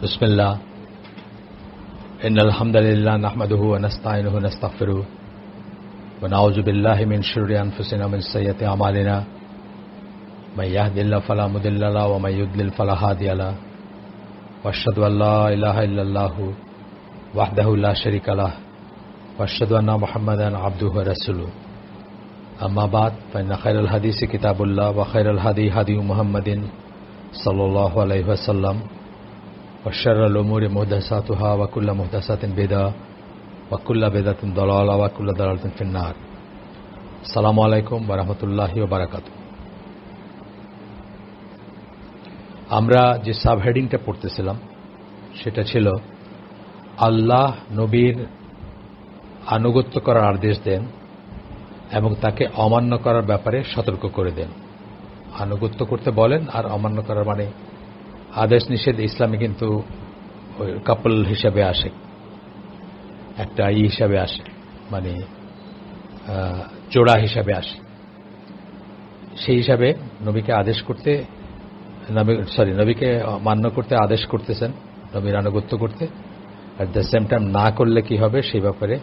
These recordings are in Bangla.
बिस्मिल्लाह इन्नल हम्दुलिल्लाह नहमदुहु व नस्तईनुहु व नस्तगफिरुहु व नऊज़ु बिल्लाहि मिन शुर्रि अनफुसिना व मिन सय्यिआति अमालिना मन यहदिल्लाहु फला मुदिल्ल लहु व मन युद्लिल फला हादिय लहु व अशहदु अन ला इलाहा इल्लल्लाहु वहदहु ला शरीका लहु व अशहदु अन्ना मुहम्मदन अब्दुहु व रसूलुहु अम्मा बाद फ़इन्न खैरल हदीसि किताबुल्लाह व खैरल हदी हदी मुहम्मदिन सल्लल्लाहु अलैहि वसल्लम व शर्रल उमूरि मुहदसातुहा व कुल्लु मुहदसातिन बिदअह व कुल्लु बिदअतिन दलाला व कुल्लु दलालतिन फिन्नार। अस्सलामु आलैकुम व रहमतुल्लाहि व बाराकातुहू। আমরা যে সাবহেডিংটা পড়তেছিলাম সেটা ছিল আল্লাহ নবীর আনুগত্য করার আদেশ দেন এবং তাকে অমান্য করার ব্যাপারে সতর্ক করে দেন। আনুগত্য করতে বলেন আর অমান্য করার মানে আদেশ নিষেধ ইসলামে কিন্তু কাপল হিসাবে আসে, একটা হিসাবে আসে, মানে জোড়া হিসাবে আসে। সেই হিসাবে নবীকে আদেশ করতে নবীকে মান্য করতে আদেশ করতেছেন, নবীর আনুগত্য করতে। অ্যাট দ্য সেম টাইম না করলে কি হবে সেই ব্যাপারে,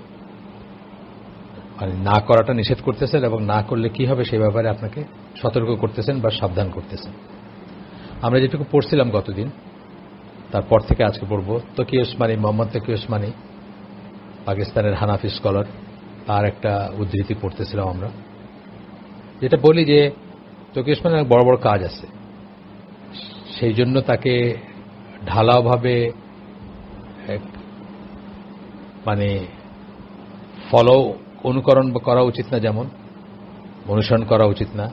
মানে না করাটা নিষেধ করতেছেন এবং না করলে কি হবে সেই ব্যাপারে আপনাকে সতর্ক করতেছেন বা সাবধান করতেছেন। আমরা যেটুকু পড়ছিলাম গতদিন, তারপর থেকে আজকে পড়ব তকি ওসমানী, মোহাম্মদ তকি ওসমানী, পাকিস্তানের হানাফি স্কলার, তার একটা উদ্ধৃতি পড়তেছিলাম আমরা, যেটা বলি যে তকি ওসমানের বড় বড় কাজ আছে, সেই জন্য তাকে ঢালাওভাবে মানে অনুকরণ করা উচিত না, যেমন অনুসরণ করা উচিত না।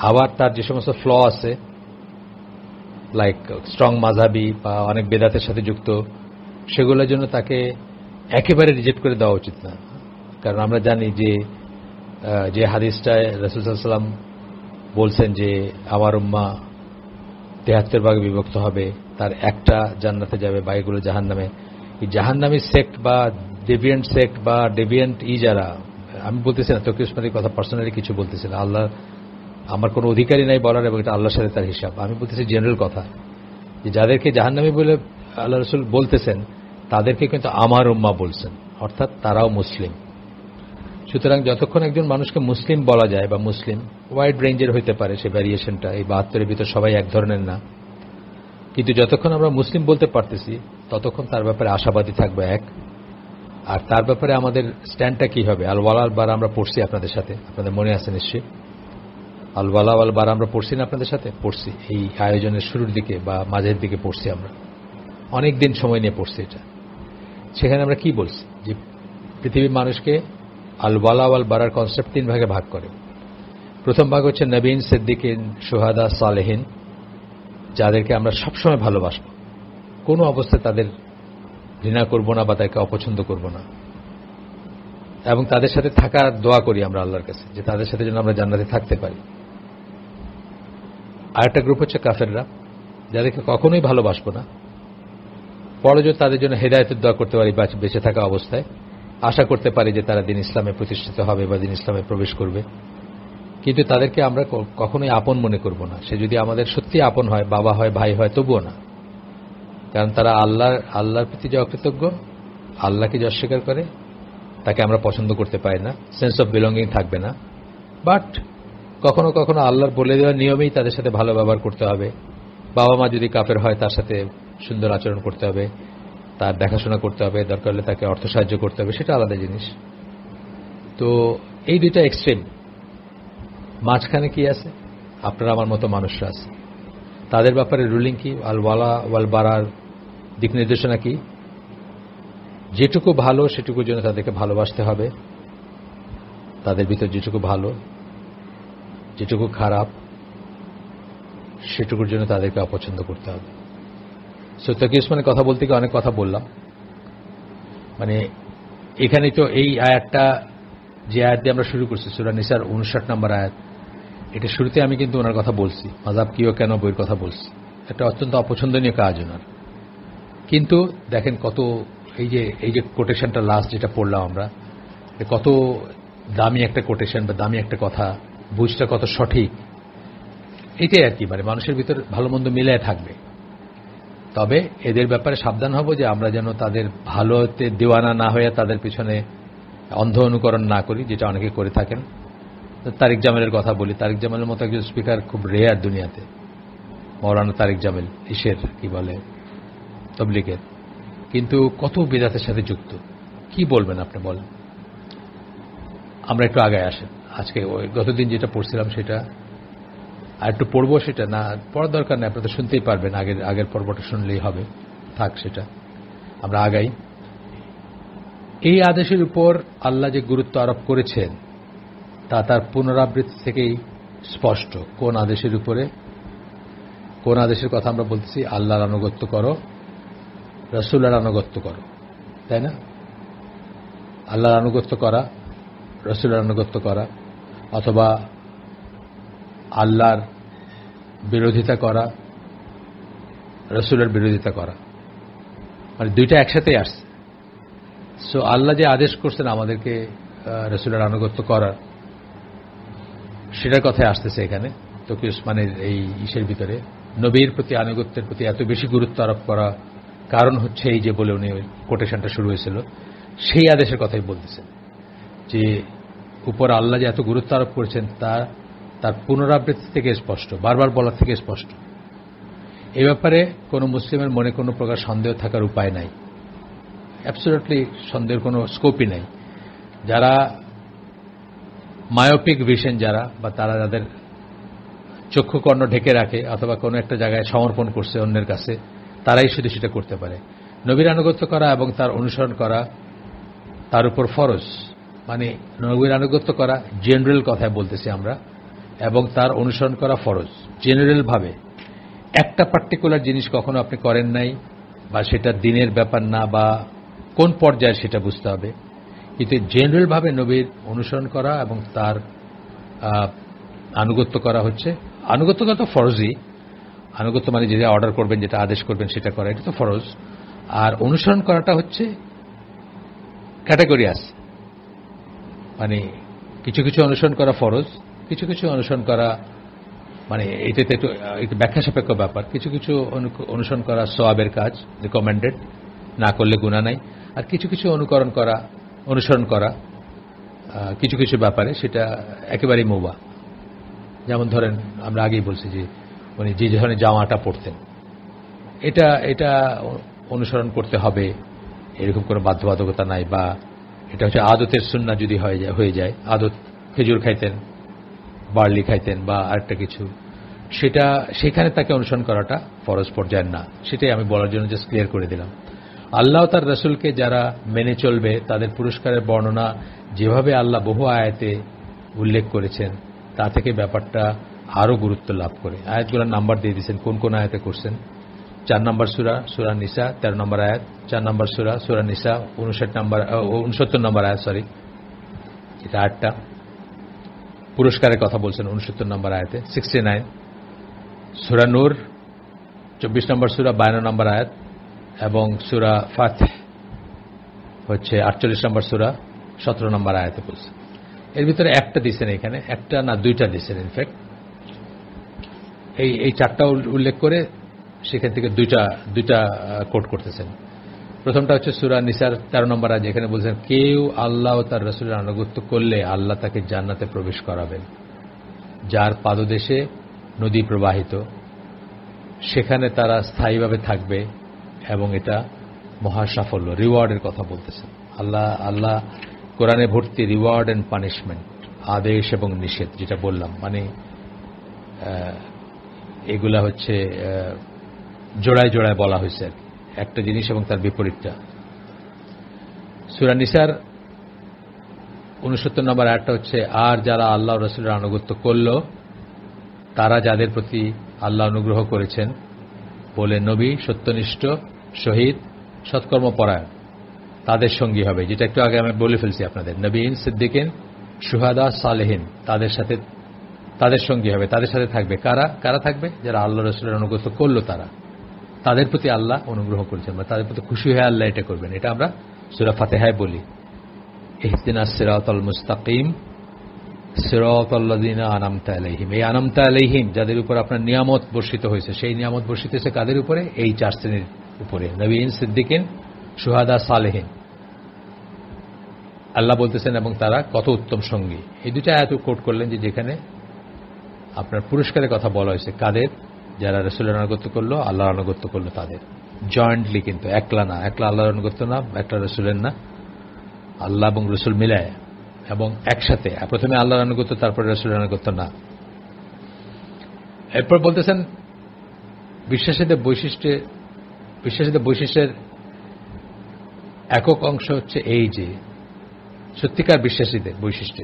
আবার তার যে সমস্ত ফ্ল আছে, লাইক স্ট্রং মাযহাবি বা অনেক বেদাতের সাথে যুক্ত, সেগুলোর জন্য তাকে একেবারে রিজেক্ট করে দেওয়া উচিত না। কারণ আমরা জানি যে হাদিসটায় রাসূল সাল্লাল্লাহু আলাইহি ওয়াসাল্লাম বলছেন যে আমার উম্মাহ ৭৩ ভাগে বিভক্ত হবে, তার একটা জান্নাতে যাবে, বাকিগুলো জাহান্নামে। এই জাহান্নামী সেক্ট বা ডেভিয়েন্ট সেক্ট বা ডেভিয়েন্ট যারা, আমি বলতেছি না তকি ওসমানীর কথা, পার্সোনালি কিছু বলতেছি না, আল্লাহ আমার কোনো অধিকারই নাই বলার, এবং এটা আল্লাহর সাথে তার হিসাব। আমি বলতেছি জেনারেল কথা, যে যাদেরকে জাহান্নামী বলে আল্লাহ রাসূল বলতেছেন তাদেরকে কিন্তু আমার উম্মাহ বলছেন, অর্থাৎ তারাও মুসলিম। সুতরাং যতক্ষণ একজন মানুষকে মুসলিম বলা যায়, বা মুসলিম ওয়াইড রেঞ্জের হইতে পারে সে ভ্যারিয়েশনটা, এই ৭২-এর ভিতর সবাই এক ধরনের না, কিন্তু যতক্ষণ আমরা মুসলিম বলতে পারতেছি ততক্ষণ তার ব্যাপারে আশাবাদী থাকবে এক। আর তার ব্যাপারে আমাদের স্ট্যান্ডটা কি হবে? আল ওয়ালা আল বারা আমরা পড়ছি আপনাদের সাথে, আপনাদের মনে আছে নিশ্চয়ই। আল ওয়ালা আল বারা আমরা পড়ছি না আপনাদের সাথে? পড়ছি, এই আয়োজনের শুরুর দিকে বা মাঝের দিকে পড়ছি, আমরা অনেক দিন সময় নিয়ে পড়ছি এটা। সেখানে আমরা কি বলছি? যে পৃথিবীর মানুষকে আল ওয়ালা আল বারার কনসেপ্ট ৩ ভাগে ভাগ করে। প্রথম ভাগ হচ্ছে নবীন, সিদ্দিকিন, শুহাদা, সালেহিন, যাদেরকে আমরা সবসময় ভালোবাসব, কোনো অবস্থায় তাদের ঘৃণা করব না বা তাদেরকে অপছন্দ করব না, এবং তাদের সাথে থাকার দোয়া করি আমরা আল্লাহর কাছে যে তাদের সাথে যেন আমরা জান্নাতে থাকতে পারি। আরেকটা গ্রুপ হচ্ছে কাফেররা, যাদেরকে কখনোই ভালোবাসবো না, পরজোর তাদের জন্য হেদায়েতের দোয়া করতে পারি বেঁচে থাকা অবস্থায়, আশা করতে পারি যে তারা দিন ইসলামে প্রতিষ্ঠিত হবে বা দিন ইসলামে প্রবেশ করবে, কিন্তু তাদেরকে আমরা কখনোই আপন মনে করব না। সে যদি আমাদের সত্যি আপন হয়, বাবা হয়, ভাই হয়, তবুও না। কারণ তারা আল্লাহর প্রতি যে অকৃতজ্ঞ, আল্লাহকে যে অস্বীকার করে, তাকে আমরা পছন্দ করতে পারি না, সেন্স অফ বিলঙ্গিং থাকবে না। বাট কখনো কখনো আল্লাহর বলে দেওয়ার নিয়মেই তাদের সাথে ভালো ব্যবহার করতে হবে। বাবা মা যদি কাফের হয় তার সাথে সুন্দর আচরণ করতে হবে, তার দেখাশোনা করতে হবে, দরকার হলে তাকে অর্থ সাহায্য করতে হবে, সেটা আলাদা জিনিস। তো এই দুইটা এক্সট্রিম, মাঝখানে কি আছে? আপনারা আমার মতো মানুষরা আছে, তাদের ব্যাপারে রুলিং কি? আল ওয়ালা ওয়াল বারার দিক নির্দেশনা কি? যেটুকু ভালো সেটুকুর জন্য তাদেরকে ভালোবাসতে হবে, তাদের ভিতর যেটুকু ভালো, যেটুকু খারাপ সেটুকুর জন্য তাদেরকে অপছন্দ করতে হবে। সো তকি ওসমানের কথা বলতে গিয়ে অনেক কথা বললাম। মানে এখানে তো এই আয়াতটা, যে আয়াত দিয়ে আমরা শুরু করছি, সূরা নিসার ৫৯ নম্বর আয়াত, এটা শুরুতে আমি কিন্তু ওনার কথা বলছি, মাযহাব কি ও কেন বইয়ের কথা বলছি, একটা অত্যন্ত অপছন্দনীয় কাজ ওনার। কিন্তু দেখেন কত, এই যে কোটেশনটা লাস্ট যেটা পড়লাম আমরা, কত দামি একটা কোটেশন বা দামি একটা কথা, বুঝটা কত সঠিক, এটাই আর কি। মানে মানুষের ভিতর ভালো মন্দ মিলায় থাকবে। তবে এদের ব্যাপারে সাবধান হব যে আমরা যেন তাদের ভালোতে দিওয়ানা না হয়ে তাদের পিছনে অন্ধ অনুকরণ না করি, যেটা অনেকে করে থাকেন। তারিক জামিলের কথা বলি, তারিক জামিলের মতো একজন স্পিকার খুব রেয়ার দুনিয়াতে, মৌলানা তারিক জামিল, ইসের কি বলে তবলিগের, কিন্তু কত বিদআতের সাথে যুক্ত। কি বলবেন আপনি বলেন? আমরা একটু আগে আসেন। আজকে ওই গতদিন যেটা পড়ছিলাম সেটা আর একটু পড়বো, সেটা না পড়ার দরকার নেই, আপনারা শুনতেই পারবেন, আগের পর্বটা শুনলেই হবে, থাক সেটা। আমরা আগাই। এই আদেশের উপর আল্লাহ যে গুরুত্ব আরোপ করেছেন তা তার পুনরাবৃত্তি থেকেই স্পষ্ট। কোন আদেশের উপরে, কোন আদেশের কথা আমরা বলতেছি? আল্লাহর আনুগত্য করো, রাসূলের আনুগত্য করো, তাই না? আল্লাহর আনুগত্য করা, রাসূলের আনুগত্য করা, অথবা আল্লাহর বিরোধিতা করা, রাসূলের বিরোধিতা করা, মানে দুইটা একসাথেই আসছে। সো আল্লাহ যে আদেশ করছেন আমাদেরকে রাসূলের আনুগত্য করার, সেটার কথাই আসতেছে এখানে। তকি উসমানের এই ইসের ভিতরে নবীর প্রতি আনুগত্যের প্রতি এত বেশি গুরুত্ব আরোপ করা কারণ হচ্ছে এই যে বলে উনি কোটেশনটা শুরু হয়েছিল, সেই আদেশের কথাই বলতেছেন যে উপর আল্লাহ যে এত গুরুত্ব আরোপ করেছেন তার পুনরাবৃত্তি থেকে স্পষ্ট, বারবার বলার থেকে স্পষ্ট। এ ব্যাপারে কোনো মুসলিমের মনে কোনো প্রকার সন্দেহ থাকার উপায় নাই, অ্যাবসলিউটলি সন্দেহের কোনো স্কোপই নাই। যারা মায়োপিক ভিশন, যারা বা তারা যাদের চক্ষুকর্ণ ঢেকে রাখে অথবা কোনো একটা জায়গায় সমর্পণ করছে অন্যের কাছে, তারাই শুধু সেটা করতে পারে। নবীর আনুগত্য করা এবং তার অনুসরণ করা তার উপর ফরজ, মানে নবীর আনুগত্য করা জেনারেল কথায় বলতেছি আমরা, এবং তার অনুসরণ করা ফরজ জেনারেল ভাবে। একটা পার্টিকুলার জিনিস কখনো আপনি করেন নাই বা সেটা দিনের ব্যাপার না, বা কোন পর্যায়ে সেটা বুঝতে হবে, কিন্তু জেনারেল ভাবে নবীর অনুসরণ করা এবং তার আনুগত্য করা হচ্ছে, আনুগত্য করা তো ফরজই। আনুগত্য মানে যেটা অর্ডার করবেন, যেটা আদেশ করবেন সেটা করা, এটা তো ফরজ। আর অনুসরণ করাটা হচ্ছে ক্যাটাগরি আছে, মানে কিছু কিছু অনুসরণ করা ফরজ, কিছু কিছু অনুসরণ করা মানে এটাতে একটু ব্যাখ্যা সাপেক্ষ ব্যাপার। কিছু কিছু অনুসরণ করা সওয়াবের কাজ, রিকমেন্ডেড, না করলে গুনাহ নাই। আর কিছু কিছু অনুসরণ করা কিছু কিছু ব্যাপারে সেটা একেবারেই মুবাহ। যেমন ধরেন আমরা আগেই বলছি যে উনি যে ধরনের জামাটা পরতেন, এটা অনুসরণ করতে হবে, এরকম কোনো বাধ্যবাধকতা নাই, বা এটা হচ্ছে আদতের সুন্নাহ যদি হয়ে যায়, আদত খেজুর খাইতেন, বার্লি খাইতেন বা আরেকটা কিছু, সেটা সেখানে তাকে অনুসরণ করাটা ফরজ পর্যায়ের না। সেটাই আমি বলার জন্য জাস্ট ক্লিয়ার করে দিলাম। আল্লাহ তার রাসূলকে যারা মেনে চলবে তাদের পুরস্কারের বর্ণনা যেভাবে আল্লাহ বহু আয়াতে উল্লেখ করেছেন, তা থেকে ব্যাপারটা আরও গুরুত্ব লাভ করে। আয়াতগুলোর নাম্বার দিয়ে দিয়েছেন, কোন কোন আয়াতে করছেন। 4 নম্বর সূরা নিসা 13 নম্বর আয়াত, 4 নম্বর সূরা নিসা 69 নম্বর আয়াত, সরি এটা 8টা। পুরস্কারের কথা বলছেন 69 নম্বর আয়াতে, 69। সূরা নূর 24 নম্বর সূরা 52 নম্বর আয়াত, এবং সূরা ফাতিহ হচ্ছে 48 নম্বর সূরা 17 নম্বর আয়াতে বলছে। এর ভিতরে একটা দিচ্ছেন এখানে, একটা না দুইটা দিচ্ছেন ইনফ্যাক্ট। এই 4টা উল্লেখ করে সেখান থেকে দুইটা কোট করতেছেন। প্রথমটা হচ্ছে সূরা নিসার 13 নম্বর আয়াত, এখানে বলছেন কেউ আল্লাহ ও তার রাসূলের আনুগত্য করলে আল্লাহ তাকে জান্নাতে প্রবেশ করাবেন, যার পাদদেশে নদী প্রবাহিত, সেখানে তারা স্থায়ীভাবে থাকবে, এবং এটা মহা সাফল্য, রিওয়ার্ডের কথা বলতেছেন। আল্লাহ কোরআনে ভর্তি রিওয়ার্ড এন্ড পানিশমেন্ট, আদেশ এবং নিষেধ, যেটা বললাম, মানে এগুলা হচ্ছে জোড়ায় জোড়ায় বলা হয়েছে একটা জিনিস এবং তার বিপরীতটা। সূরা নিসার 69 নম্বর আয়াতটা হচ্ছে, আর যারা আল্লাহ ও রাসূলের আনুগত্য করল তারা যাদের প্রতি আল্লাহ অনুগ্রহ করেছেন বলে নবী, সত্যনিষ্ঠ, শহীদ, সৎকর্মপরায়ণ তাদের সঙ্গী হবে, যেটা একটু আগে আমি বলে ফেলছি আপনাদের। নবীন, সিদ্দিকিন, শুহাদা, সালেহিন তাদের সঙ্গী হবে, তাদের সাথে থাকবে। কারা থাকবে? যারা আল্লাহ রাসূলের আনুগত্য করলো, তাদের প্রতি আল্লাহ অনুগ্রহ করেছেন বা তাদের প্রতি খুশি হয়ে আল্লাহ এটা করবেন। এটা আমরা সূরা ফাতিহায় বলি, ইহদিনাস সিরাতাল মুস্তাকিম, সিরাতাল্লাযিনা আনআমতা আলাইহিম, এই আনআমতা আলাইহিম যাদের উপর আপনার নিয়ামত বর্ষিত হয়েছে, সেই নিয়ামত বর্ষিত হয়েছে কাদের উপরে? এই 4 শ্রেণীর উপরে, নবীন, সিদ্দিকিন, শুহাদা, সালেহিন। আল্লাহ বলতেছেন এবং তারা কত উত্তম সঙ্গী। এই দুটো আয়াত কোট করলেন যে যেখানে আপনার পুরস্কারের কথা বলা হয়েছে কাদের? যারা রাসূলের আনুগত্য করলো, আল্লাহর আনুগত্য করলো তাদের। জয়েন্টলি, কিন্তু একলা না, একলা আল্লাহর আনুগত্য না, একটা রাসূলের না, আল্লাহ এবং রাসূল মিলায় এবং একসাথে। প্রথমে আল্লাহর আনুগত্য, তারপরে রাসূলের আনুগত্য না। এরপর বলতেছেন বিশ্বাসীদের বৈশিষ্ট্যের একক অংশ হচ্ছে এই যে সত্যিকার বিশ্বাসীদের বৈশিষ্ট্য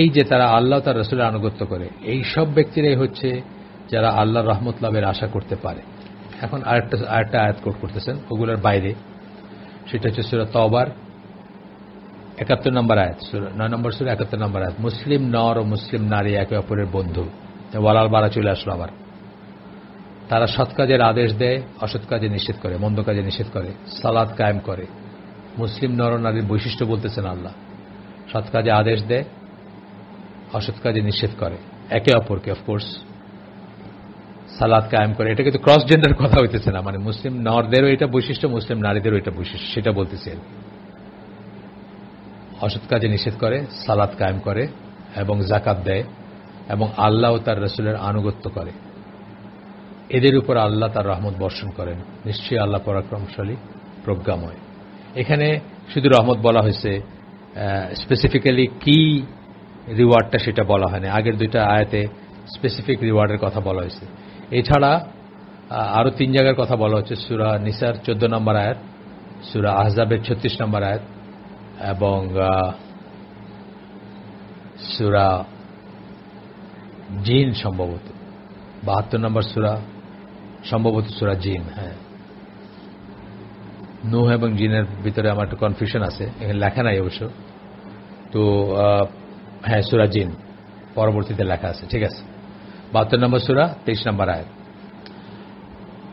এই যে তারা আল্লাহ তার রাসূলের আনুগত্য করে। এই সব ব্যক্তিরাই হচ্ছে যারা আল্লাহর রহমত লাভের আশা করতে পারে। এখন আরেকটা আয়াত কোট করতেছেন ওগুলোর বাইরে, সেটা হচ্ছে সূরা তওবার 71 নম্বর আয়াত, 9 নম্বর সূরা 71 নম্বর আয়াত। মুসলিম নর ও মুসলিম নারী একে অপরের বন্ধু। ওয়ালাল বারা চলে আসলো আবার। তারা সৎ কাজের আদেশ দেয়, অসৎ কাজে নিষেধ করে, মন্দ কাজে নিষেধ করে, সালাত কায়েম করে। মুসলিম নর ও নারীর বৈশিষ্ট্য বলতেছেন আল্লাহ। সৎ কাজে আদেশ দেয়, অসৎ কাজে নিষেধ করে, একে অপরকে অফকোর্স সালাত কায়েম করে। এটা কিন্তু ক্রস জেন্ডার কথা হইতেছে না, মানে মুসলিম নরদেরও এটা বৈশিষ্ট্য, মুসলিম নারীদেরও এটা বৈশিষ্ট্য, সেটা বলতেছে। অসৎ কাজে নিষেধ করে, সালাত কায়েম করে এবং যাকাত দেয় এবং আল্লাহ ও তার রাসূলের আনুগত্য করে। এদের উপর আল্লাহ তার রহমত বর্ষণ করেন। নিশ্চয়ই আল্লাহ পরাক্রমশালী, প্রজ্ঞাময়। এখানে শুধু রহমত বলা হয়েছে, স্পেসিফিক্যালি কি রিওয়ার্ডটা সেটা বলা হয়নি। আগের দুইটা আয়াতে স্পেসিফিক রিওয়ার্ডের কথা বলা হয়েছে। এছাড়া আরো 3 জায়গার কথা বলা হচ্ছে। সূরা নিসার 14 নম্বর আয়াত, সূরা আহজাবের 36 নম্বর আয়াত এবং সূরা জিন সম্ভবত 72 নম্বর সূরা, সম্ভবত সূরা জিন। হ্যাঁ, নূহ এবং জিনের ভিতরে আমার একটু কনফিউশন আছে, এখানে লেখা নাই অবশ্য। তো হ্যাঁ, সূরা জিন পরবর্তীতে লেখা আছে, ঠিক আছে। 72 নম্বর সূরা 23 নম্বর আয়াত।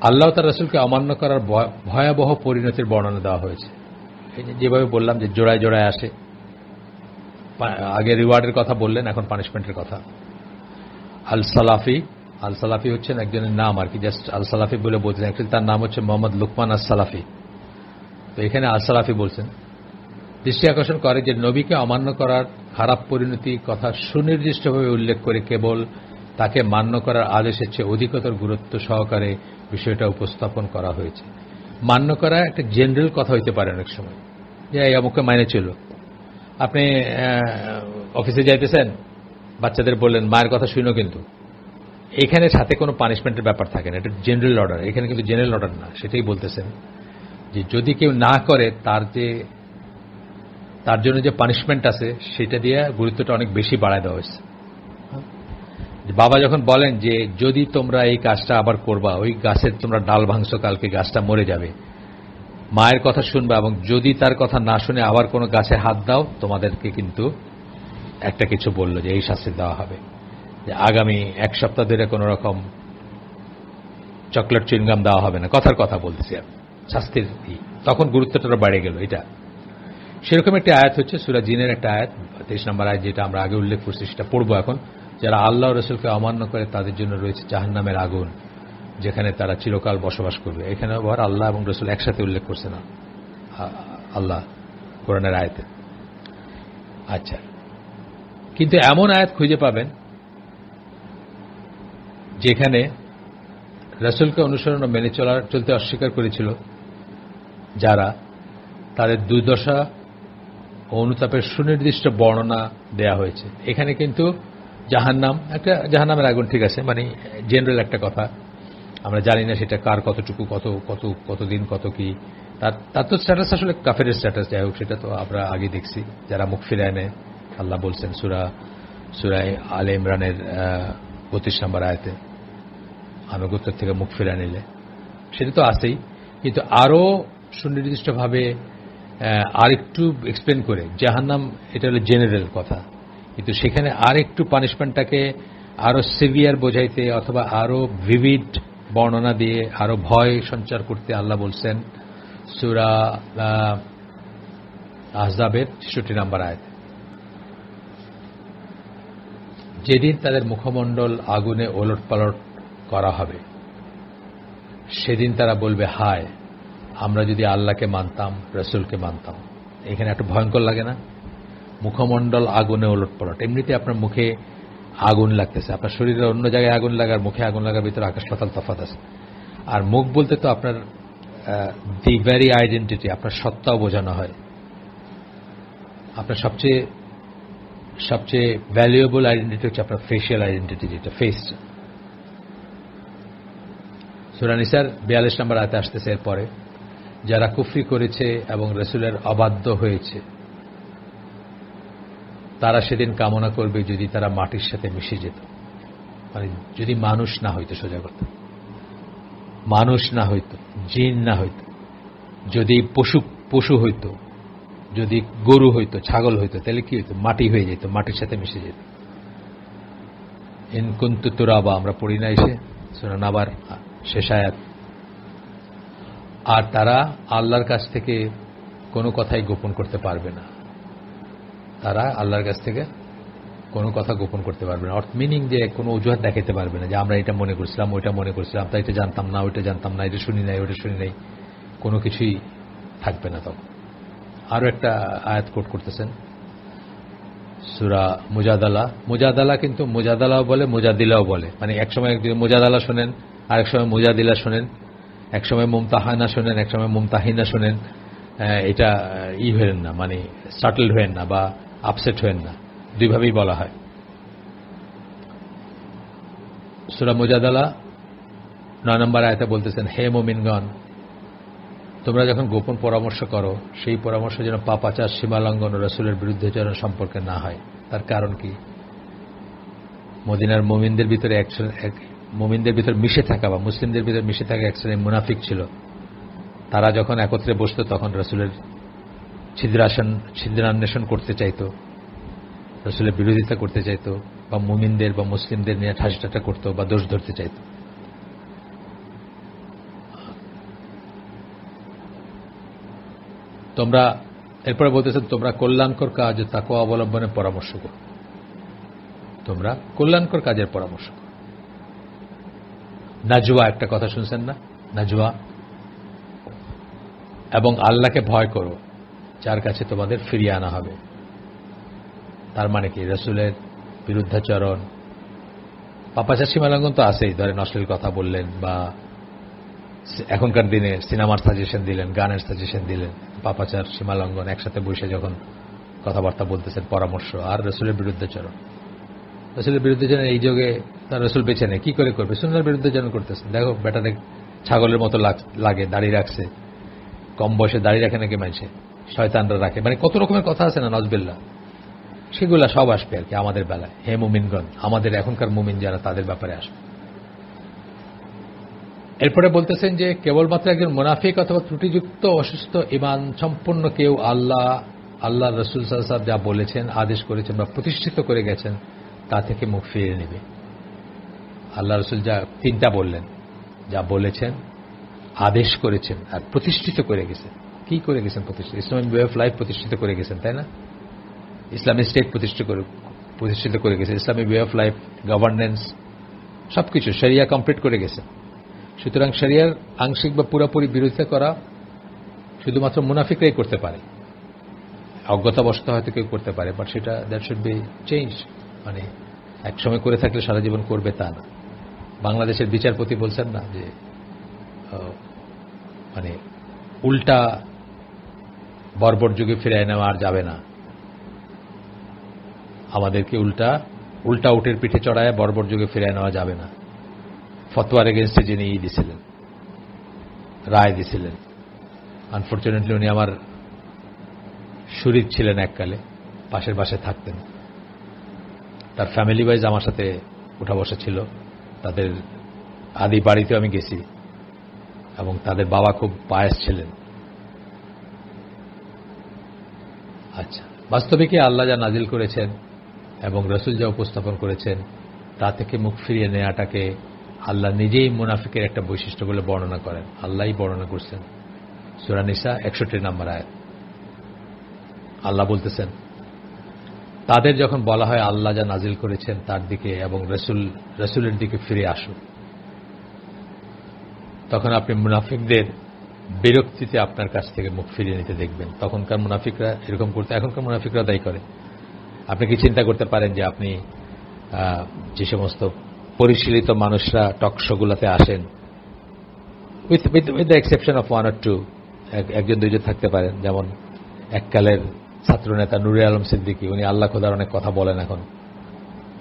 আল্লাহ তার রাসূলকে অমান্য করার ভয়াবহ পরিণতির বর্ণনা দেওয়া হয়েছে। যেভাবে বললাম যে জোড়ায় জোড়ায় আসে, আগে রিওয়ার্ডের কথা বললেন, এখন পানিশমেন্টের কথা। আল সালাফি হচ্ছেন একজনের নাম আর কি, জাস্ট আল সালাফি বলে বলছেন। অ্যাকচুয়ালি তার নাম হচ্ছে মোহাম্মদ লুকমান আস সালাফি। তো এখানে আল সালাফি বলছেন, দৃষ্টি আকর্ষণ করে যে নবীকে অমান্য করার খারাপ পরিণতি কথা সুনির্দিষ্টভাবে উল্লেখ করে কেবল তাকে মান্য করার আদেশের চেয়ে অধিকতর গুরুত্ব সহকারে বিষয়টা উপস্থাপন করা হয়েছে। মান্য করা একটা জেনারেল কথা হইতে পারে অনেক সময়, যে অমুককে মাইনে চলো। আপনি অফিসে যাইতেছেন, বাচ্চাদের বললেন মায়ের কথা শুনো, কিন্তু এখানে সাথে কোনো পানিশমেন্টের ব্যাপার থাকে না, এটা জেনারেল অর্ডার। এখানে কিন্তু জেনারেল অর্ডার না, সেটাই বলতেছেন যে যদি কেউ না করে তার জন্য যে পানিশমেন্ট আছে সেটা দিয়ে গুরুত্বটা অনেক বেশি বাড়ায় দেওয়া হয়েছে। বাবা যখন বলেন যে যদি তোমরা এই কাজটা আবার করবা, ওই গাছের তোমরা ডাল ভাঙছো, কালকে গাছটা মরে যাবে, মায়ের কথা শুনবা এবং যদি তার কথা না শুনে আবার কোনো গাছে হাত দাও, তোমাদেরকে কিন্তু একটা কিছু বললো যে এই শাস্তি দেওয়া হবে, যে আগামী 1 সপ্তাহ ধরে কোনো রকম চকলেট চুইংগাম দেওয়া হবে না। কথার কথা বলতেছি আমি, শাস্তির। তখন গুরুত্বটা বেড়ে গেল। এটা সেরকম একটা আয়াত হচ্ছে সূরা জিনের একটা আয়াত, 23 নম্বর আয়াত, যেটা আমরা আগে উল্লেখ করছি, সেটা পড়বো এখন। যারা আল্লাহ ও রাসূলকে অমান্য করে তাদের জন্য রয়েছে জাহান্নামের আগুন, যেখানে তারা চিরকাল বসবাস করবে। এখানে আবার আল্লাহ এবং রাসূল একসাথে উল্লেখ করছে না আল্লাহ কোরআনের আয়াতে। আচ্ছা, কিন্তু এমন আয়াত খুঁজে পাবেন যেখানে রাসূলকে অনুসরণ ও মেনে চলতে অস্বীকার করেছিল যারা, তাদের দুর্দশা ও অনুতাপের সুনির্দিষ্ট বর্ণনা দেয়া হয়েছে। এখানে কিন্তু জাহান্নাম, একটা জাহান্নামের আগুন, ঠিক আছে, মানে জেনারেল একটা কথা। আমরা জানি না সেটা কার কতটুকু, কতদিন, কত কি, তার তো স্ট্যাটাস আসলে কাফেরের স্ট্যাটাস। যাই হোক, সেটা তো আমরা আগে দেখছি। যারা মুখ ফিরায় নেয়, আল্লাহ বলছেন সূরা আলে ইমরানের 32 নম্বর আয়াতে, আনুগত্য থেকে মুখ ফিরায় নিলে, সেটা তো আছেই। কিন্তু আরো সুনির্দিষ্টভাবে আরেকটু এক্সপ্লেন করে, জাহান্নাম এটা হলো জেনারেল কথা, কিন্তু সেখানে আরেকটু পানিশমেন্টটাকে আরো সিভিয়ার বোঝাইতে অথবা আরো ভিভিড বর্ণনা দিয়ে আরো ভয় সঞ্চার করতে আল্লাহ বলছেন সূরা আহজাবের 66 নম্বর আয়াতে। যেদিন তাদের মুখমণ্ডল আগুনে ওলটপালট করা হবে সেদিন তারা বলবে, হায়, আমরা যদি আল্লাহকে মানতাম, রসুলকে মানতাম। এখানে একটু ভয়ঙ্কর লাগে না? মুখমণ্ডল আগুনে ওলটপালট। এমনিতে আপনার মুখে আগুন লাগতেছে, আপনার শরীরের অন্য জায়গায় আগুন লাগার, মুখে আগুন লাগার ভিতরে আকাশ পাতাল তফাৎ আছে। আর মুখ বলতে তো আপনার দি ভেরি আইডেন্টিটি, আপনার সত্তাও বোঝানো হয়। আপনার সবচেয়ে ভ্যালুয়েবল আইডেন্টিটি হচ্ছে আপনার ফেশিয়াল আইডেন্টিটি, যেটা ফেস। সূরা নিসার 42 নম্বর আয়াতে আসতেছে এরপরে, যারা কুফরি করেছে এবং রাসূলের অবাধ্য হয়েছে তারা সেদিন কামনা করবে যদি তারা মাটির সাথে মিশে যেত। মানে যদি মানুষ না হইতো, সোজা কথা, মানুষ না হইতো, জিন না হইতো, যদি পশু হইতো, যদি গরু হইতো, ছাগল হইতো, তাহলে কি হইতো? মাটি হয়ে যেত, মাটির সাথে মিশে যেত। ইন কুনতু তুরাবা আমরা পড়ি না এসে সূরা নাবার শেষ আয়াত। আর তারা আল্লাহর কাছ থেকে কোনো কথাই গোপন করতে পারবে না। তারা আল্লাহর কাছ থেকে কোনো কথা গোপন করতে পারবে না। অর্থ মিনিং যে কোনো অজুহাত দেখাতে পারবে না যে আমরা এটা মনে করছিলাম, ওইটা মনে করছিলাম, তাই এটা জানতাম না, ওইটা জানতাম না, এটা শুনি নাই, ওইটা শুনি নাই, কোনো কিছুই থাকবে না তখন। আরো একটা আয়াত কোট করতেছেন সূরা মুজাদালা। মুজাদালা কিন্তু মুজাদালাও বলে, মুজাদিলাও বলে। মানে একসময় মুজাদালা শোনেন, আরেক সময় মুজাদিলা শোনেন, একসময় মুমতাহানা শোনেন, একসময় মুমতাহিনা শোনেন। এটা হয়েন না, মানে সাটলড হয়েন না বা আপসেট হয়েন না, দুইভাবেই বলা হয়। সূরা মুজাদালা 9 নম্বর আয়াতে বলতেছেন, হে মুমিনগণ, তোমরা যখন গোপন পরামর্শ করো সেই পরামর্শ যেন পাপাচার, সীমালঙ্ঘন ও রাসূলের বিরুদ্ধাচরণ সম্পর্কে না হয়। তার কারণ কি? মদিনার মুমিনদের ভিতরে মিশে থাকা বা মুসলিমদের ভিতরে মিশে থাকা এক শ্রেণীর মুনাফিক ছিল। তারা যখন একত্রে বসত তখন রাসূলের ছিদ্রান্বেষণ করতে চাইত, রাসূলের বিরোধিতা করতে চাইত, বা মুমিনদের বা মুসলিমদের নিয়ে ঠাসঠাটা করত বা দোষ ধরতে চাইত। তোমরা এরপরে বলতেছেন, তোমরা কল্যাণকর কাজ ও তাকওয়া অবলম্বনের পরামর্শ করো। তোমরা কল্যাণকর কাজের পরামর্শ করো। নাজওয়া, একটা কথা শুনছেন না? নাজওয়া। এবং আল্লাহকে ভয় করো যার কাছে তোমাদের ফিরিয়ে আনা হবে। তার মানে কি? রাসূলের বিরুদ্ধাচরণ, পাপাচার, সীমালঙ্ঘন তো আছেই। ধরেন অশ্লীল কথা বললেন, বা এখনকার দিনে সিনেমার সাজেশন দিলেন, গানের সাজেশন দিলেন, পাপাচার, সীমালঙ্ঘন একসাথে বসে যখন কথাবার্তা বলতেছেন, পরামর্শ, আর রাসূলের বিরুদ্ধাচরণ। রাসূলের বিরুদ্ধাচরণ এই যুগে তার রাসূল বেঁচে নেই, কি করে করবে? সুন্নাহর বিরুদ্ধাচরণ করতেছেন। দেখো বেটারে ছাগলের মতো লাগে, দাড়ি রাখছে, কম বয়সে দাড়ি রাখে নাকি মানছে, শয়তানরা রাখে, মানে কত রকমের কথা আছে না, নজবিল্লাহ। সেগুলা সব আসবে আর কি আমাদের বেলায়। হে মুমিনগণ, আমাদের এখনকার মুমিন যারা, তাদের ব্যাপারে আসবে। এরপরে বলতেছেন যে কেবলমাত্র একজন মুনাফিক অথবা ত্রুটিযুক্ত অসুস্থ ঈমান সম্পন্ন কেউ আল্লাহ রাসূল সাল্লাল্লাহু আলাইহি ওয়াসাল্লাম যা বলেছেন, আদেশ করেছেন বা প্রতিষ্ঠিত করে গেছেন তা থেকে মুখ ফিরিয়ে নেবে। আল্লাহ রাসূল যা তিনটা বললেন, যা বলেছেন, আদেশ করেছেন আর প্রতিষ্ঠিত করে গেছেন। কি করে গেছেন? প্রতিষ্ঠিত, ইসলামিক ওয়ে অফ লাইফ প্রতিষ্ঠিত করে গেছেন, তাই না? ইসলামিক স্টেট প্রতিষ্ঠিত করে গেছে, Islamic way of life, governance, সবকিছু শরিয়া কমপ্লিট করে গেছে। সুতরাং শরিয়ার আংশিক বা পুরোপুরি বিরোধিতা করা শুধুমাত্র মুনাফিকরাই করতে পারে। অজ্ঞতাবশত হয়তো কেউ করতে পারে, বাট সেটা দ্যাট শুড বি চেঞ্জ। মানে এক সময় করে থাকলে সারা জীবন করবে তা না। বাংলাদেশের বিচারপতি বলছেন না যে মানে উল্টা বর্বর যুগে ফিরিয়ে নেওয়া আর যাবে না, আমাদেরকে উল্টা উটের পিঠে চড়ায় বর্বর যুগে ফিরিয়ে নেওয়া যাবে না। ফতোয়ার এগেনস্টে যিনি দিছিলেন, রায় দিছিলেন, আনফরচুনেটলি উনি আমার শরীক ছিলেন, এককালে পাশের বাসায় থাকতেন। তার ফ্যামিলি ওয়াইজ আমার সাথে উঠা বসা ছিল, তাদের আদি বাড়িতেও আমি গেছি, এবং তাদের বাবা খুব পায়েস ছিলেন। আচ্ছা, বাস্তবিকে আল্লাহ যা নাজিল করেছেন এবং রাসূল যা উপস্থাপন করেছেন তা থেকে মুখ ফিরিয়ে নেওয়াটাকে আল্লাহ নিজেই মুনাফিকের একটা বৈশিষ্ট্য বলে বর্ণনা করেন। আল্লাহই বর্ণনা করছেন। সূরা নিসা 61 নম্বর আয়াত। আল্লাহ বলতেছেন, তাদের যখন বলা হয় আল্লাহ যা নাজিল করেছেন তার দিকে এবং রসুলের দিকে ফিরে আসুন, তখন আপনি মুনাফিকদের বিরক্তিতে আপনার কাছ থেকে মুখ ফিরিয়ে নিতে দেখবেন। তখনকার মুনাফিকরা এরকম করতে, এখনকার মুনাফিকরা তাই করে। আপনি কি চিন্তা করতে পারেন যে আপনি যে সমস্ত পরিশীলিত মানুষরা টকশোগুলোতে আসেন, with the exception of 1 or 2, একজন দুইজন থাকতে পারেন, যেমন এককালের ছাত্রনেতা নুরে আলম সিদ্দিকী, উনি আল্লাহ খোদার অনেক কথা বলেন এখন,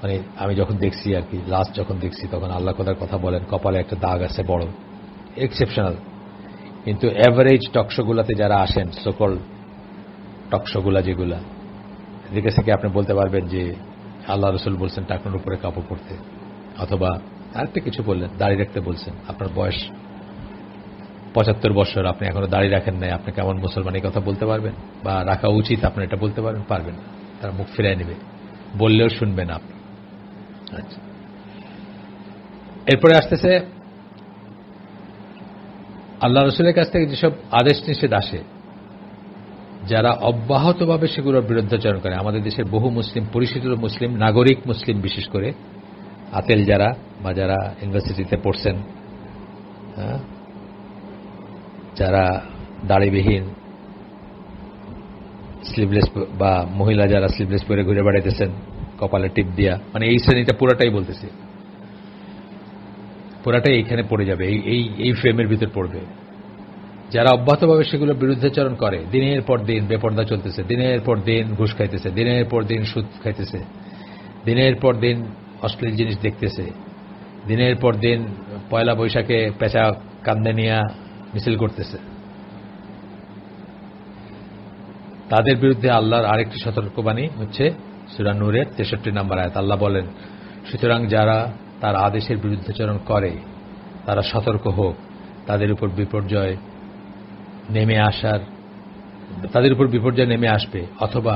মানে আমি যখন দেখছি আর কি, লাস্ট যখন দেখছি তখন আল্লাহ খোদার কথা বলেন, কপালে একটা দাগ আছে বড়, এক্সেপশনাল। কিন্তু অ্যাভারেজ টকশোগুলাতে যারা আসেন, সকল টকশোগুলা যেগুলা, এদিকে থেকে আপনি বলতে পারবেন যে আল্লাহ রসুল বলছেন টাকনুর উপরে কাপড় পরতে, অথবা আরেকটা কিছু বললেন দাড়ি রাখতে বলছেন, আপনার বয়স 75 বছর, আপনি এখনো দাড়ি রাখেন নাই, আপনি কেমন মুসলমান এই কথা বলতে পারবেন? বা রাখা উচিত আপনি এটা বলতে পারবেন? তারা মুখ ফিরাই নেবে, বললেও শুনবেন আপনি। আচ্ছা, এরপরে আসতেছে আল্লাহ রসুলের কাছ থেকে যেসব আদেশ নিষেধ আসে, যারা অব্যাহতভাবে সেগুলোর বিরুদ্ধাচরণ করে। আমাদের দেশের বহু মুসলিম, পরিচিত মুসলিম, নাগরিক মুসলিম বিশেষ করে, আতেল যারা বা যারা ইউনিভার্সিটিতে পড়ছেন, যারা দাড়িবিহীন, স্লিভলেস, বা মহিলা যারা স্লিভলেস পরে ঘুরে বেড়াইতেছেন কপালে টিপ দিয়া, মানে এই শ্রেণীটা পুরাটাই বলতেছে, পুরাটাই এইখানে পড়ে যাবে, এই ফ্রেমের ভিতর পড়বে। যারা অব্যাহতভাবে সেগুলোর বিরুদ্ধাচরণ করে, দিনের পর দিন বেপর্দা চলতেছে, দিনের পর দিন ঘুষ খাইতেছে, দিনের পর দিন সুদ খাইতেছে, দিনের পর দিন অশ্লীল জিনিস দেখতেছে, দিনের পর দিন পয়লা বৈশাখে পেঁচা কান্দে নিয়ে মিছিল করতেছে, তাদের বিরুদ্ধে আল্লাহর আরেকটি সতর্কবাণী হচ্ছে সূরা নূরের 63 নম্বর আয়াত। আল্লাহ বলেন, সুতরাং যারা তার আদেশের বিরুদ্ধাচরণ করে তারা সতর্ক হোক, তাদের উপর বিপর্যয় নেমে আসবে, অথবা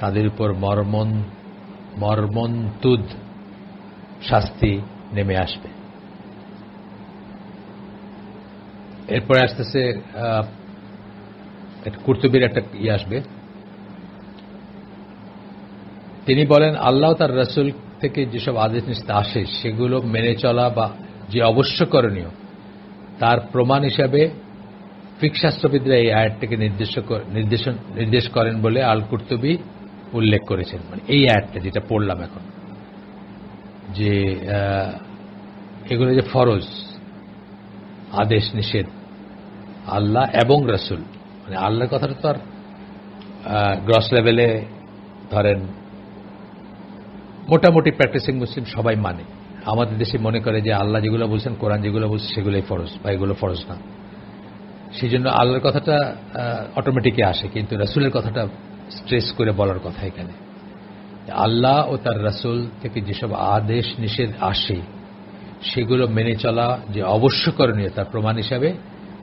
তাদের উপর মর্মন্তুদ শাস্তি নেমে আসবে। এরপরে আসতেছে কুরতুবীর একটা আসবে, তিনি বলেন আল্লাহ তার রাসূল থেকে যেসব আদেশ নিষেধ আসে সেগুলো মেনে চলা বা যে অবশ্য করণীয় তার প্রমাণ হিসাবে ফিকহ শাস্ত্রবিদরা এই আয়াতটিকে নির্দেশ করেন বলে আল কুরতুবী উল্লেখ করেছেন। মানে এই আয়াতটা যেটা পড়লাম এখন, যে এগুলো যে ফরজ আদেশ নিষেধ আল্লাহ এবং রাসূল, মানে আল্লাহর কথাটা তো আর গ্রস লেভেলে ধরেন মোটামুটি প্র্যাকটিসিং মুসলিম সবাই মানে। আমাদের দেশে মনে করে যে আল্লাহ যেগুলো বলছেন, কোরআন যেগুলো বলছে সেগুলোই ফরজ, বা এগুলো ফরজ না। সেই জন্য আল্লাহর কথাটা অটোমেটিকই আসে, কিন্তু রাসূলের কথাটা স্ট্রেস করে বলার কথা এখানে। আল্লাহ ও তার রাসূল থেকে যেসব আদেশ নিষেধ আসে সেগুলো মেনে চলা যে অবশ্য করণীয় তার প্রমাণ হিসাবে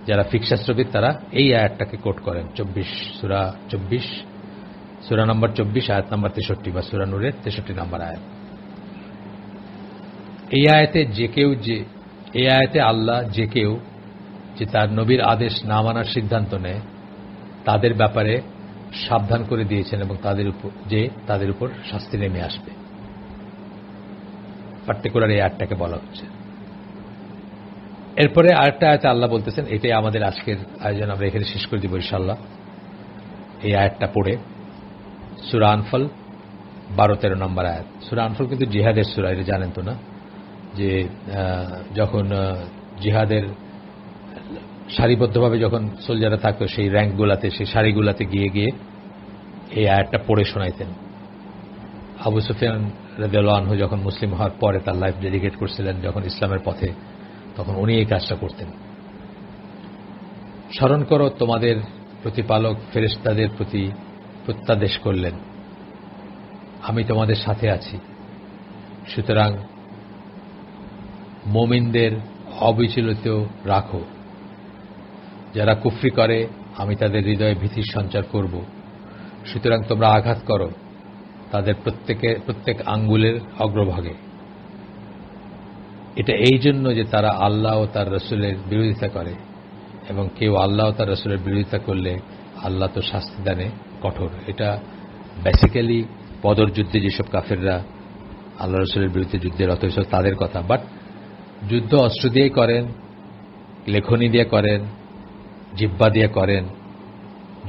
যারা ফিকহ শাস্ত্রবিদ তারা এই আয়াতটাকে কোট করেন। সূরা নম্বর 24 আয়াত নম্বর 63, বা সূরা নূরের 63 নম্বর আয়াত। এই আয়াতে আল্লাহ যে কেউ যে তার নবীর আদেশ না মানার সিদ্ধান্ত নেয় তাদের ব্যাপারে সাবধান করে দিয়েছেন, এবং তাদের উপর শাস্তি নেমে আসবে। পার্টিকুলার এই আয়াতটাকে বলা হচ্ছে। এরপরে আরেকটা আয়াতে আল্লাহ বলতেছেন, এটাই আমাদের আজকের আয়োজন, আমরা এখানে শেষ করে দিব ইনশাআল্লাহ এই আয়াতটা পড়ে। সূরা আনফাল 12-13 নম্বর আয়াত। সূরা আনফাল কিন্তু জিহাদের সূরা, এটা জানেন তো না? যে যখন জিহাদের সারিবদ্ধভাবে যখন সোলজাররা থাকতো সেই র্যাঙ্কগুলাতে, সেই সারিগুলাতে গিয়ে গিয়ে এই আয়াতটা পড়ে শোনাইতেন। আবু সুফিয়ান রাদিয়াল্লাহু আনহু যখন মুসলিম হওয়ার পরে তার লাইফ ডেডিকেট করছিলেন যখন ইসলামের পথে, তখন উনি এই কাজটা করতেন। স্মরণ করো তোমাদের প্রতিপালক ফেরেশতাদের প্রতি প্রত্যাদেশ করলেন, আমি তোমাদের সাথে আছি, সুতরাং মুমিনদের অবিচলিত রাখো। যারা কুফরি করে আমি তাদের হৃদয়ে ভীতির সঞ্চার করব, সুতরাং তোমরা আঘাত করো তাদের প্রত্যেক আঙ্গুলের অগ্রভাগে। এটা এই জন্য যে তারা আল্লাহ ও তার রাসূলের বিরোধিতা করে, এবং কেউ আল্লাহ ও তার রাসূলের বিরোধিতা করলে আল্লাহ তো শাস্তি দানে কঠোর। এটা বেসিক্যালি বদর যুদ্ধে যেসব কাফেররা আল্লাহ রসুলের বিরুদ্ধে যুদ্ধে রত হয়েছিল তাদের কথা। বাট যুদ্ধ অস্ত্র দিয়েই করেন, লেখনী দিয়ে করেন, জিহ্বা দিয়ে করেন,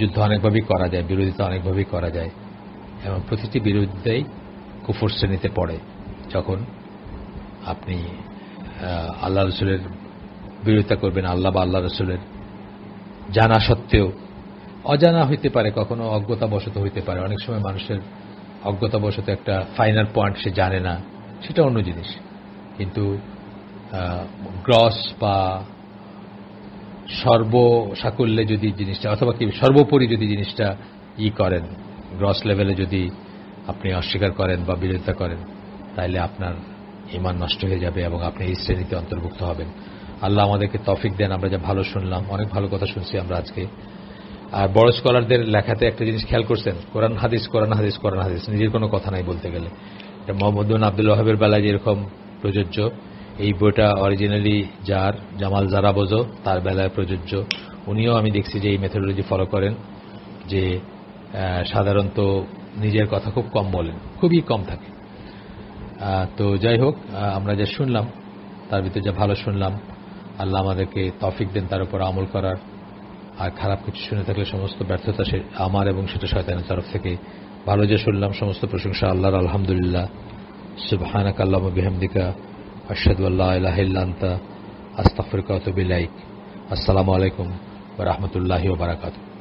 যুদ্ধ অনেকভাবেই করা যায়, বিরোধিতা অনেকভাবেই করা যায়, এবং প্রতিটি বিরোধিতাই কুফর শ্রেণীতে পড়ে। যখন আপনি আল্লাহ রসুলের বিরোধিতা করবেন, আল্লাহ বা আল্লাহ রসুলের জানা সত্ত্বেও, অজানা হইতে পারে, কখনো অজ্ঞতাবশত হইতে পারে, অনেক সময় মানুষের অজ্ঞতাবশত একটা ফাইনাল পয়েন্ট সে জানে না, সেটা অন্য জিনিস। কিন্তু গ্রস বা সর্বসাকুল্যে যদি জিনিসটা, অথবা কি সর্বোপরি যদি জিনিসটা করেন, গ্রস লেভেলে যদি আপনি অস্বীকার করেন বা বিরোধিতা করেন, তাহলে আপনার ঈমান নষ্ট হয়ে যাবে এবং আপনি এই শ্রেণীতে অন্তর্ভুক্ত হবেন। আল্লাহ আমাদেরকে তৌফিক দেন। আমরা যা ভালো শুনলাম, অনেক ভালো কথা শুনছি আমরা আজকে। আর বড় স্কলারদের লেখাতে একটা জিনিস খেয়াল করছেন, কোরআন হাদিস কোরআন হাদিস কোরআন হাদিস, নিজের কোনো কথা নাই বলতে গেলে। এটা মোহাম্মদ বিন আব্দুল ওয়াহাবের বেলায় যেরকম প্রযোজ্য, এই বইটা অরিজিনালি যার জামাল জারাবোজো তার বেলায় প্রযোজ্য। উনিও আমি দেখছি যে এই মেথোডোলজি ফলো করেন, যে সাধারণত নিজের কথা খুব কম বলেন, খুবই কম থাকে। তো যাই হোক, আমরা যা শুনলাম তার ভিতরে যা ভালো শুনলাম, আল্লাহ আমাদেরকে তৌফিক দেন তার উপর আমল করার। আর খারাপ কিছু শুনে থাকলে সমস্ত ব্যর্থতা আমার এবং সেটা শয়তানের তরফ থেকে। ভালো যে শুনলাম সমস্ত প্রশংসা আল্লাহর, আলহামদুলিল্লাহ। সুবহানাকা আল্লাহুম্মা বিহামদিকা আশহাদু আল্লা ইলাহা ইল্লা আনতা আস্তাগফিরুকা ওয়া আতুবু ইলাইক। আসসালামু আলাইকুম ওয়া রাহমাতুল্লাহি ওয়া বারাকাতুহু।